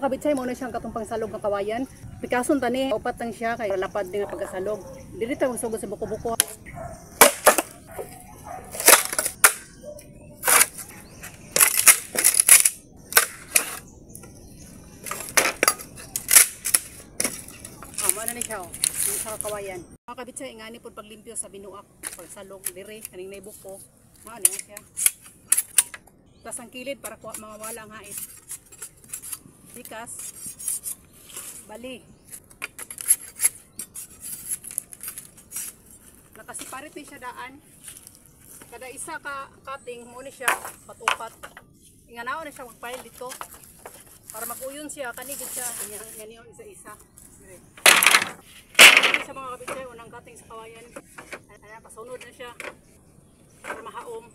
Kabitsay mo na siyang katong pangsalog ng kawayan. Pikason tani upat lang siya kay lapad din nga pagkasalog. Dili ta magsugod sa buko-buko. Ano ni siya yung sa kawayan. Mga kabitsay ingani pud paglimpyo sa binuak, pagsalog dire kaning naibuko. Mao ni siya. Tas ang kilid para kuha mawala ang hait. Bikas, bali. Nakasiparit ni siya daan. Kada isa ka cutting mo ni siya patupat. Inganaw na siya magpail dito para mag-uyon siya kanigid siya. Ganyan isa-isa. Sa mga kabitsay unang cutting sa kawayan. Ayan, pasunod na siya para mahaom.